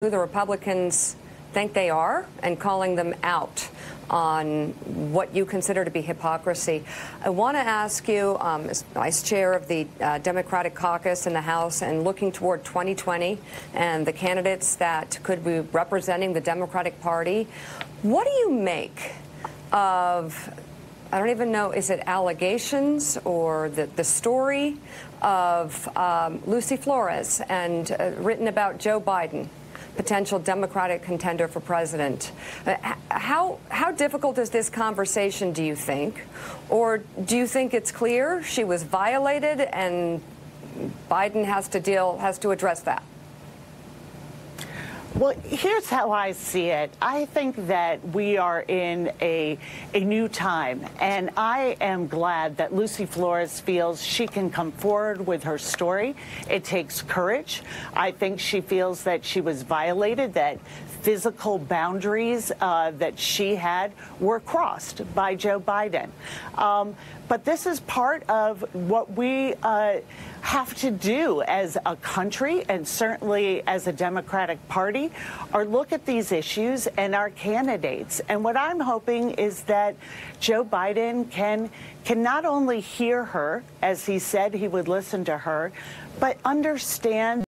who the Republicans think they are and calling them out on what you consider to be hypocrisy. I want to ask you, as Vice Chair of the Democratic Caucus in the House and looking toward 2020 and the candidates that could be representing the Democratic Party, what do you make of, I don't even know, is it allegations or the story of Lucy Flores and written about Joe Biden, potential Democratic contender for president? How difficult is this conversation, do you think? Or do you think it's clear she was violated and Biden has to address that? Well, here's how I see it. I think that we are in a new time, and I am glad that Lucy Flores feels she can come forward with her story. It takes courage. I think she feels that she was violated, that physical boundaries that she had were crossed by Joe Biden. But this is part of what we have to do as a country and certainly as a Democratic Party, are look at these issues and our candidates. And what I'm hoping is that Joe Biden can not only hear her, as he said he would listen to her, but understand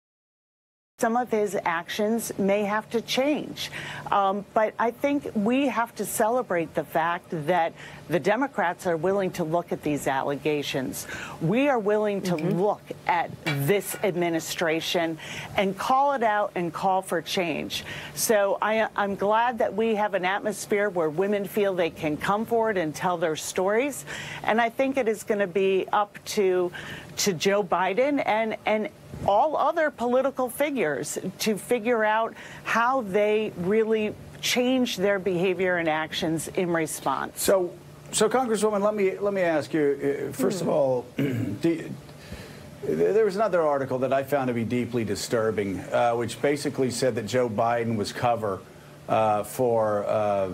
some of his actions may have to change. But I think we have to celebrate the fact that the Democrats are willing to look at these allegations. We are willing to look at this administration and call it out and call for change. So I'm glad that we have an atmosphere where women feel they can come forward and tell their stories. And I think it is going to be up to Joe Biden and all other political figures to figure out how they really change their behavior and actions in response. So Congresswoman, let me ask you, first of all, there was another article that I found to be deeply disturbing, which basically said that Joe Biden was cover for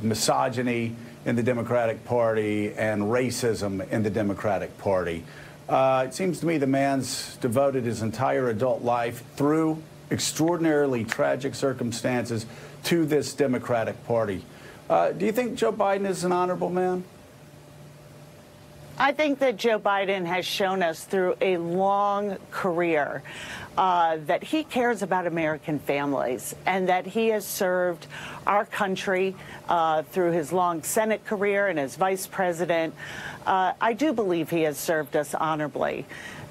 misogyny in the Democratic Party and racism in the Democratic Party. It seems to me the man's devoted his entire adult life through extraordinarily tragic circumstances to this Democratic Party. Do you think Joe Biden is an honorable man? I think that Joe Biden has shown us through a long career that he cares about American families and that he has served our country through his long Senate career and as vice president. I do believe he has served us honorably.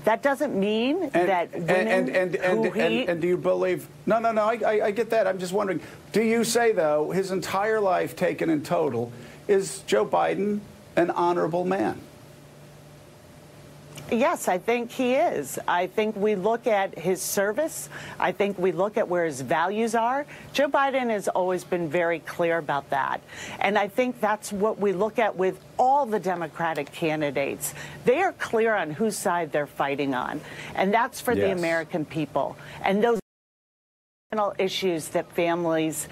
That doesn't mean that women and do you believe? No, I get that. I'm just wondering, do you say, though, his entire life taken in total, is Joe Biden an honorable man? Yes, I think he is. I think we look at his service. I think we look at where his values are. Joe Biden has always been very clear about that. And I think that's what we look at with all the Democratic candidates. They are clear on whose side they're fighting on. And that's for the American people. And those issues that families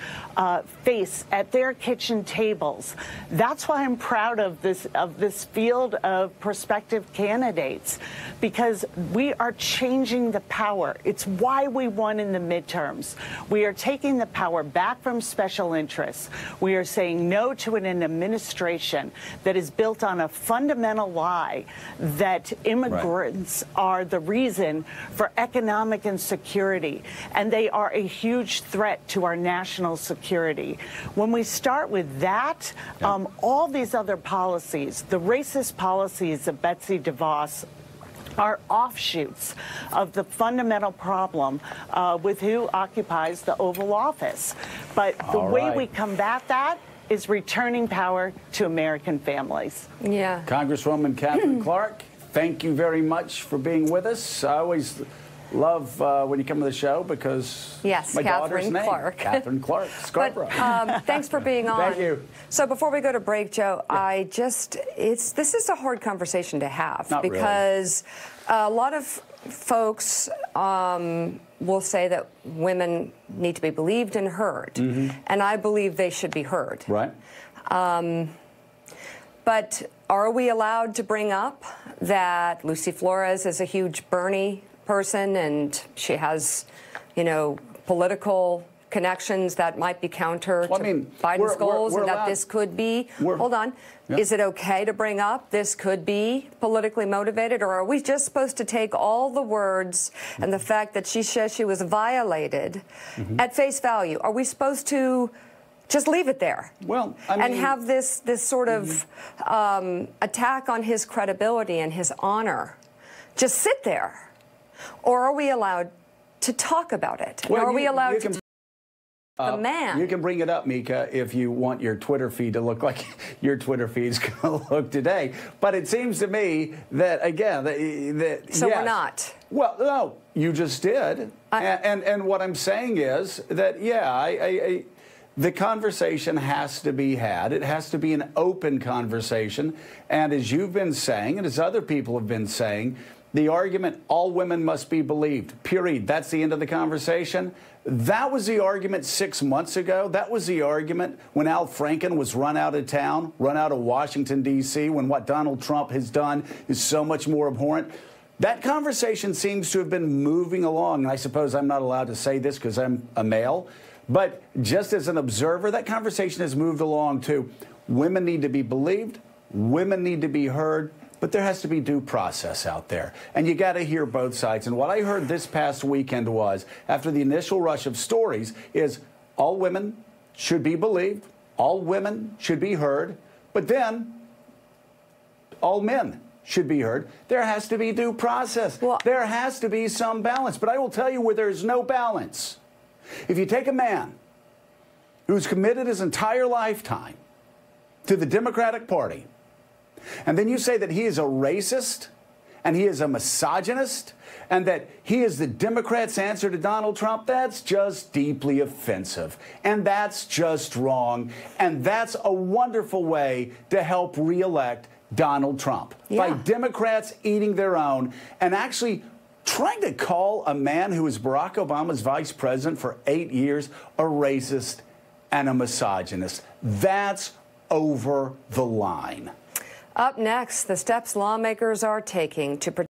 face at their kitchen tables. That's why I'm proud of this field of prospective candidates, because we are changing the power. It's why we won in the midterms. We are taking the power back from special interests. We are saying no to an administration that is built on a fundamental lie that immigrants are the reason for economic insecurity, and they are a huge threat to our national security. When we start with that, all these other policies, the racist policies of Betsy DeVos, are offshoots of the fundamental problem with who occupies the Oval Office. But the way we combat that is returning power to American families. Yeah. Congresswoman Catherine Clark, thank you very much for being with us. I always love when you come to the show because my daughter's name, Catherine Clark, Scarborough. But, thanks for being on. Thank you. So before we go to break, Joe, this is a hard conversation to have. Not because a lot of folks will say that women need to be believed and heard, and I believe they should be heard. Right. But are we allowed to bring up that Lucy Flores is a huge Bernie person and she has, political connections that might be counter to Biden's goals, and that this could be, hold on, is it okay to bring up this could be politically motivated, or are we just supposed to take all the words and the fact that she says she was violated at face value? Are we supposed to just leave it there? Well, and have this sort of attack on his credibility and his honor just sit there? Or are we allowed to talk about it? Well, are we allowed to the man? You can bring it up, Mika, if you want your Twitter feed to look like your Twitter feed's going to look today. But it seems to me that, again, so yes. We're not. Well, no, you just did. And what I'm saying is that, yeah, the conversation has to be had. It has to be an open conversation. And as you've been saying, and as other people have been saying, the argument, all women must be believed, period. That's the end of the conversation. That was the argument 6 months ago. That was the argument when Al Franken was run out of town, run out of Washington, D.C., when what Donald Trump has done is so much more abhorrent. That conversation seems to have been moving along. And I suppose I'm not allowed to say this because I'm a male. But just as an observer, that conversation has moved along too. Women need to be believed. Women need to be heard. But there has to be due process out there. And you got to hear both sides. And what I heard this past weekend was, after the initial rush of stories, is all women should be believed, all women should be heard, but then all men should be heard. There has to be due process. Well, there has to be some balance. But I will tell you where there's no balance. If you take a man who's committed his entire lifetime to the Democratic Party, and then you say that he is a racist and he is a misogynist and that he is the Democrats' answer to Donald Trump, that's just deeply offensive. And that's just wrong. And that's a wonderful way to help reelect Donald Trump. By Democrats eating their own and actually trying to call a man who was Barack Obama's vice president for 8 years a racist and a misogynist. That's over the line. Up next, the steps lawmakers are taking to protect